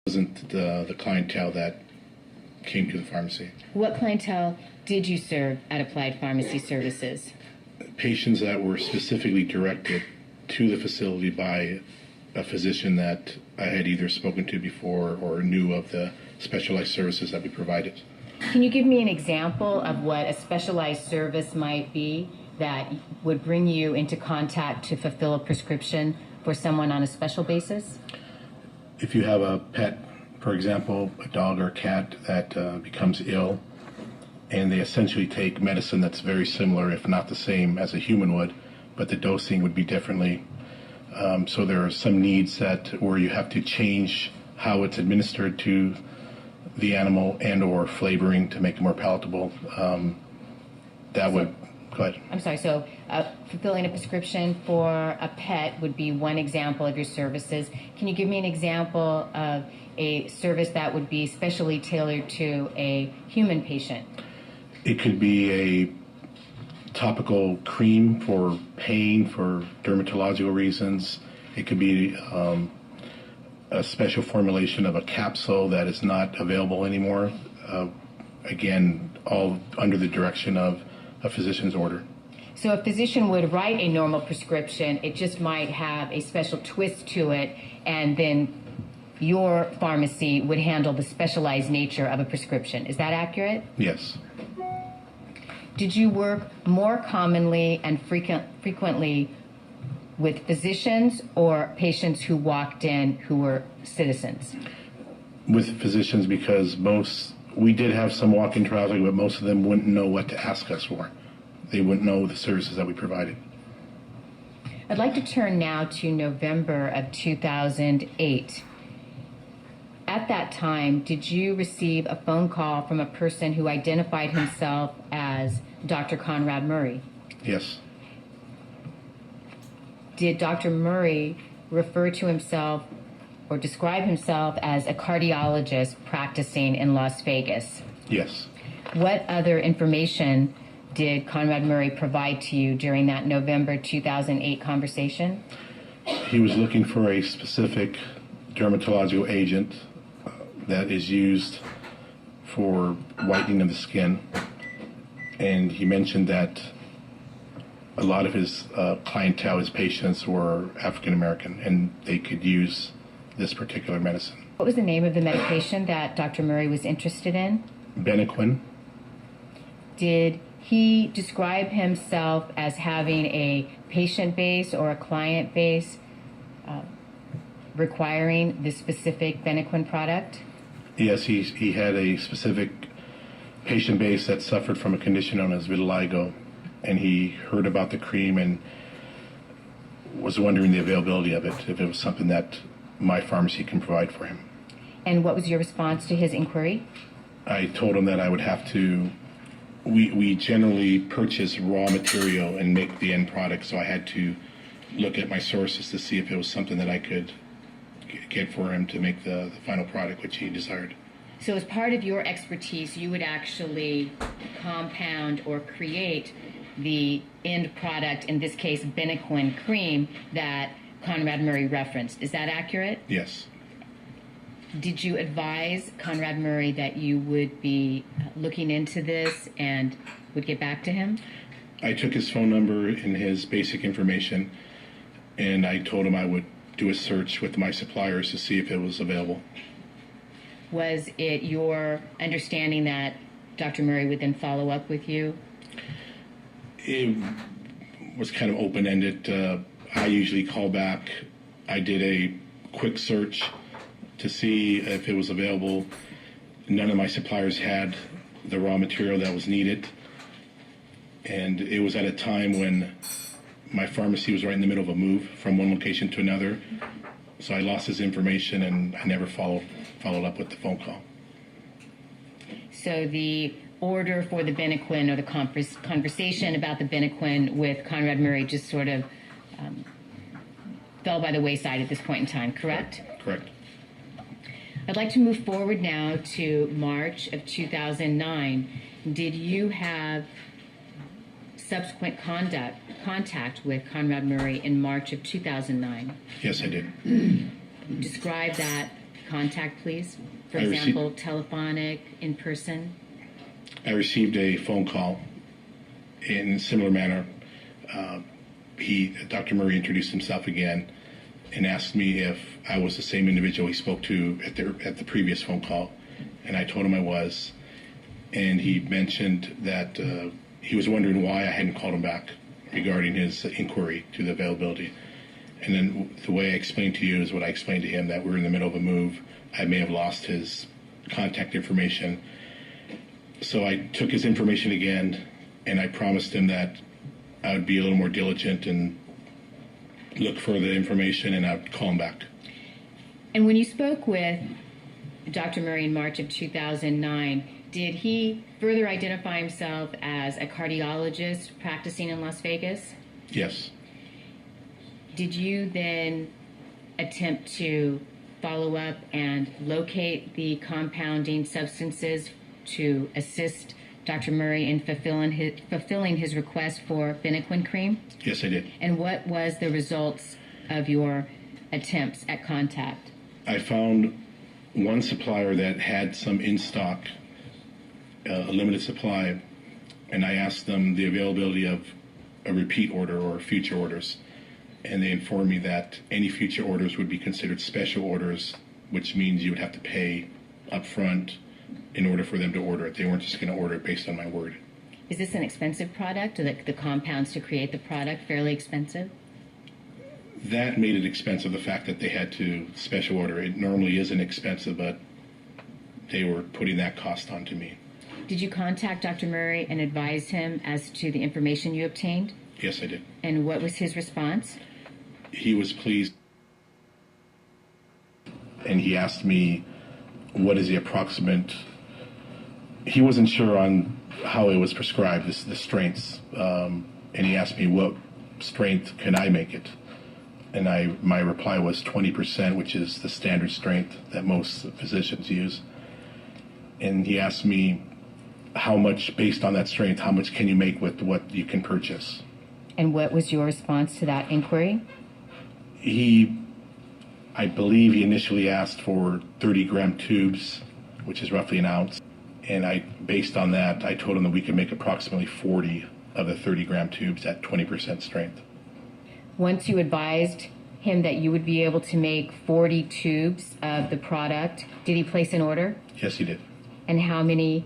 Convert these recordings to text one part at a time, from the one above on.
Wasn't the clientele that came to the pharmacy. What clientele did you serve at Applied Pharmacy Services? Patients that were specifically directed to the facility by a physician that I had either spoken to before or knew of the specialized services that we provided. Can you give me an example of what a specialized service might be that would bring you into contact to fulfill a prescription for someone on a special basis? If you have a pet, for example, a dog or a cat that becomes ill, and they essentially take medicine that's very similar, if not the same, as a human would, but the dosing would be differently. So there are some needs where you have to change how it's administered to the animal and or flavoring to make it more palatable. Go ahead. I'm sorry, so fulfilling a prescription for a pet would be one example of your services. Can you give me an example of a service that would be specially tailored to a human patient? It could be a topical cream for pain, for dermatological reasons. It could be a special formulation of a capsule that is not available anymore. Again, all under the direction of a physician's order. So a physician would write a normal prescription, it just might have a special twist to it, and then your pharmacy would handle the specialized nature of a prescription. Is that accurate? Yes. Did you work more commonly and frequently with physicians or patients who walked in who were citizens? With physicians, because we did have some walk-in traffic, but most of them wouldn't know what to ask us for. They wouldn't know the services that we provided. I'd like to turn now to November of 2008. At that time, did you receive a phone call from a person who identified himself as Dr. Conrad Murray? Yes. Did Dr. Murray refer to himself or describe himself as a cardiologist practicing in Las Vegas? Yes. What other information did Conrad Murray provide to you during that November 2008 conversation? He was looking for a specific dermatological agent that is used for whitening of the skin. And he mentioned that a lot of his clientele, his patients, were African American, and they could use this particular medicine. What was the name of the medication that Dr. Murray was interested in? Benequin. Did he describe himself as having a patient base or a client base requiring this specific Benequin product? Yes, he had a specific patient base that suffered from a condition known as vitiligo, and he heard about the cream and was wondering the availability of it, if it was something that my pharmacy can provide for him. And what was your response to his inquiry? I told him that I would have to, we generally purchase raw material and make the end product, so I had to look at my sources to see if it was something that I could get for him to make the final product which he desired. So as part of your expertise, you would actually compound or create the end product, in this case Benequin cream, that Conrad Murray referenced. Is that accurate? Yes. Did you advise Conrad Murray that you would be looking into this and would get back to him? I took his phone number and his basic information, and I told him I would do a search with my suppliers to see if it was available. Was it your understanding that Dr. Murray would then follow up with you? It was kind of open-ended. I usually call back. I did a quick search to see if it was available. None of my suppliers had the raw material that was needed. And it was at a time when my pharmacy was right in the middle of a move from one location to another. So I lost his information and I never followed up with the phone call. So the order for the Benequin, or the conversation about the Benequin with Conrad Murray, just sort of fell by the wayside at this point in time, correct? Correct. I'd like to move forward now to March of 2009. Did you have subsequent contact with Conrad Murray in March of 2009? Yes, I did. Describe that contact, please? For I received- example, telephonic, in person? I received a phone call in a similar manner. Dr. Murray introduced himself again and asked me if I was the same individual he spoke to at the previous phone call, and I told him I was. And he mentioned that he was wondering why I hadn't called him back regarding his inquiry to the availability. And then the way I explained to you is what I explained to him, that we're in the middle of a move. I may have lost his contact information. So I took his information again, and I promised him that I would be a little more diligent and look for the information, and I'd call him back. And when you spoke with Dr. Murray in March of 2009, did he further identify himself as a cardiologist practicing in Las Vegas? Yes. Did you then attempt to follow up and locate the compounding substances to assist Dr. Murray in fulfilling his request for Benequin cream? Yes, I did. And what was the results of your attempts at contact? I found one supplier that had some in stock, a limited supply, and I asked them the availability of a repeat order or future orders. And they informed me that any future orders would be considered special orders, which means you would have to pay up front in order for them to order it. They weren't just going to order it based on my word. Is this an expensive product? Are the compounds to create the product fairly expensive? That made it expensive, the fact that they had to special order. It normally isn't expensive, but they were putting that cost onto me. Did you contact Dr. Murray and advise him as to the information you obtained? Yes, I did. And what was his response? He was pleased, and he asked me what is the approximate. He wasn't sure on how it was prescribed, the strengths, and he asked me what strength can I make it, and my reply was 20%, which is the standard strength that most physicians use. And he asked me how much, based on that strength, how much can you make with what you can purchase. And what was your response to that inquiry? I believe he initially asked for 30-gram tubes, which is roughly an ounce. And based on that, I told him that we could make approximately 40 of the 30-gram tubes at 20% strength. Once you advised him that you would be able to make 40 tubes of the product, did he place an order? Yes, he did. And how many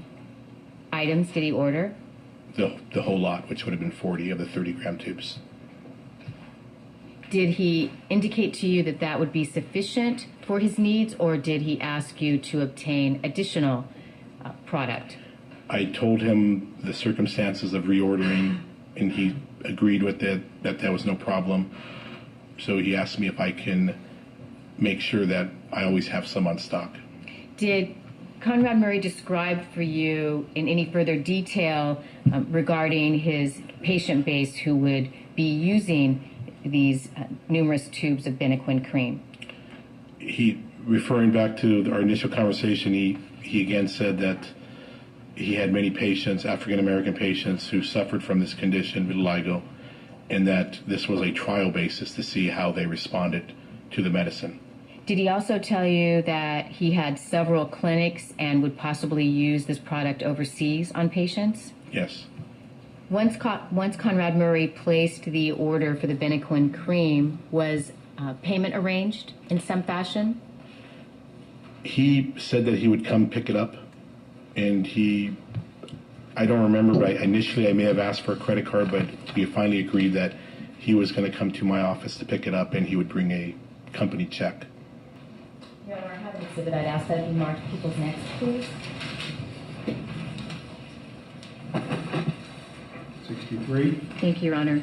items did he order? The whole lot, which would have been 40 of the 30-gram tubes. Did he indicate to you that that would be sufficient for his needs, or did he ask you to obtain additional product? I told him the circumstances of reordering, and he agreed with it, that was no problem. So he asked me if I can make sure that I always have some on stock. Did Conrad Murray describe for you in any further detail regarding his patient base who would be using these numerous tubes of Benequin cream? Referring back to our initial conversation, he again said that he had many patients, African-American patients, who suffered from this condition, vitiligo, and that this was a trial basis to see how they responded to the medicine. Did he also tell you that he had several clinics and would possibly use this product overseas on patients? Yes. Once Conrad Murray placed the order for the Benequin cream, was payment arranged in some fashion? He said that he would come pick it up, and I don't remember, but initially I may have asked for a credit card, but we finally agreed that he was going to come to my office to pick it up, and he would bring a company check. Your Honor, I have an exhibit. I'd ask that it be marked people's necks, please. 63. Thank you, Your Honor.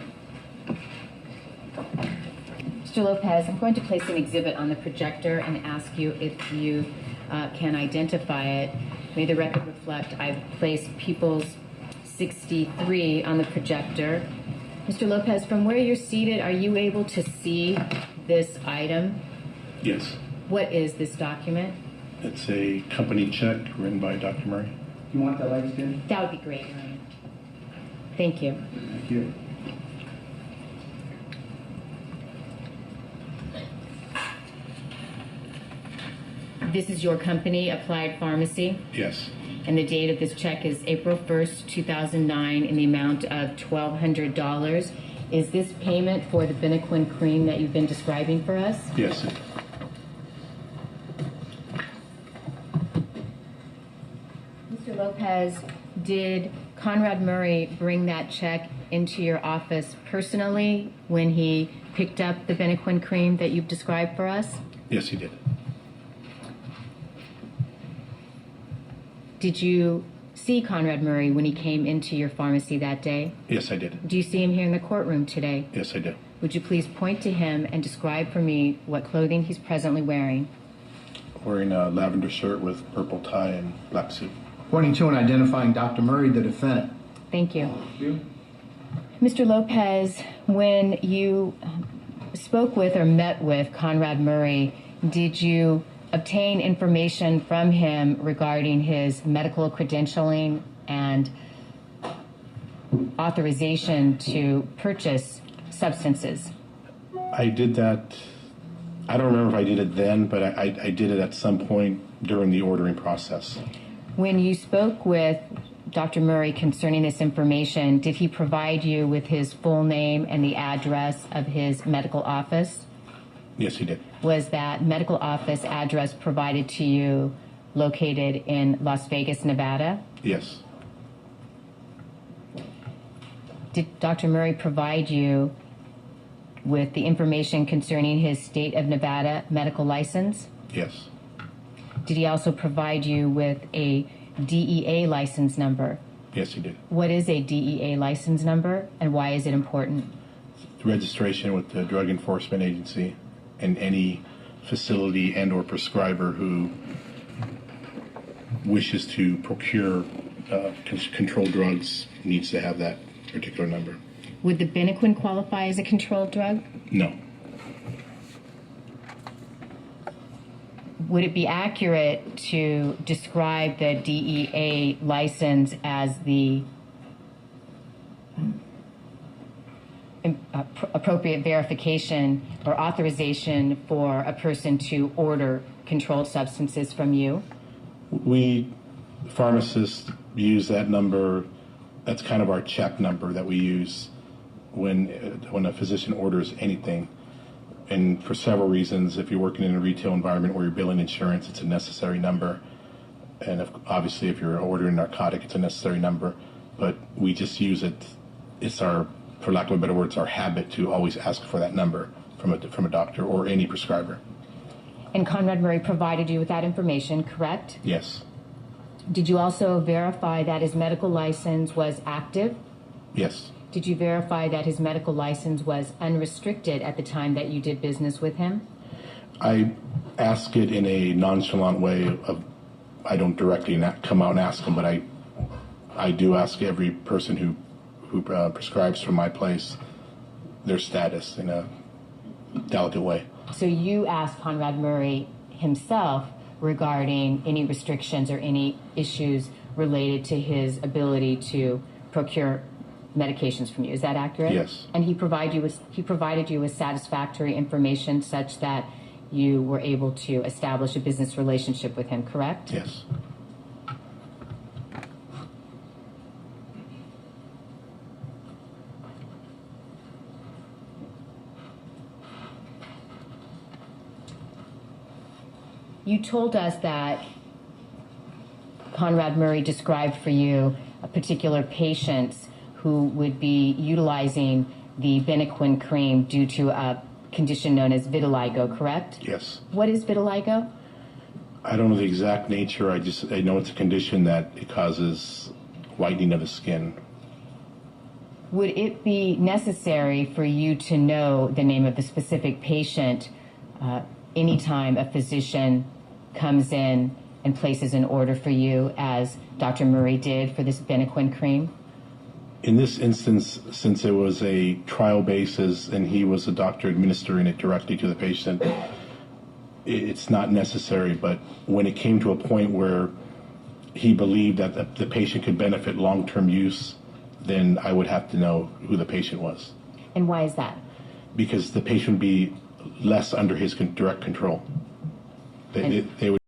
Mr. Lopez, I'm going to place an exhibit on the projector and ask you if you can identify it. May the record reflect I've placed People's 63 on the projector. Mr. Lopez, from where you're seated, are you able to see this item? Yes. What is this document? It's a company check written by Dr. Murray. You want that light skin? That would be great, Your Honor. Thank you. Thank you. This is your company, Applied Pharmacy, Yes. and the date of this check is April 1st, 2009, in the amount of $1,200. Is this payment for the Benequin cream that you've been describing for us? Yes. Mr. Lopez, did Conrad Murray bring that check into your office personally when he picked up the Benequin cream that you've described for us? Yes, he did. Did you see Conrad Murray when he came into your pharmacy that day? Yes, I did. Do you see him here in the courtroom today? Yes, I do. Would you please point to him and describe for me what clothing he's presently wearing? Wearing a lavender shirt with purple tie and black suit. Pointing to and identifying Dr. Murray, the defendant. Thank you. Mr. Lopez, when you spoke with or met with Conrad Murray, did you obtain information from him regarding his medical credentialing and authorization to purchase substances? I did that. I don't remember if I did it then, but I did it at some point during the ordering process. When you spoke with Dr. Murray concerning this information, did he provide you with his full name and the address of his medical office? Yes, he did. Was that medical office address provided to you located in Las Vegas, Nevada? Yes. Did Dr. Murray provide you with the information concerning his state of Nevada medical license? Yes. Did he also provide you with a DEA license number? Yes, he did. What is a DEA license number and why is it important? Registration with the Drug Enforcement Agency, and any facility and or prescriber who wishes to procure controlled drugs needs to have that particular number. Would the Benequin qualify as a controlled drug? No. Would it be accurate to describe the DEA license as the appropriate verification or authorization for a person to order controlled substances from you? We pharmacists use that number. That's kind of our check number that we use when a physician orders anything. And for several reasons, if you're working in a retail environment where you're billing insurance, it's a necessary number. And obviously, if you're ordering narcotic, it's a necessary number. But we just use it. It's our, for lack of a better word, it's our habit to always ask for that number from a doctor or any prescriber. And Conrad Murray provided you with that information, correct? Yes. Did you also verify that his medical license was active? Yes. Did you verify that his medical license was unrestricted at the time that you did business with him? I ask it in a nonchalant way of, I don't directly come out and ask them, but I do ask every person who prescribes from my place their status in a delicate way. So you asked Conrad Murray himself regarding any restrictions or any issues related to his ability to procure medications from you. Is that accurate? Yes. And he provided you with satisfactory information such that you were able to establish a business relationship with him, correct? Yes. You told us that Conrad Murray described for you a particular patients who would be utilizing the Benequin cream due to a condition known as vitiligo, correct? Yes. What is vitiligo? I don't know the exact nature. I know it's a condition that it causes whitening of the skin. Would it be necessary for you to know the name of the specific patient anytime a physician comes in and places an order for you, as Dr. Murray did for this Benequin cream? In this instance, since it was a trial basis and he was a doctor administering it directly to the patient, it's not necessary. But when it came to a point where he believed that the patient could benefit long-term use, then I would have to know who the patient was. And why is that? Because the patient would be less under his direct control. They would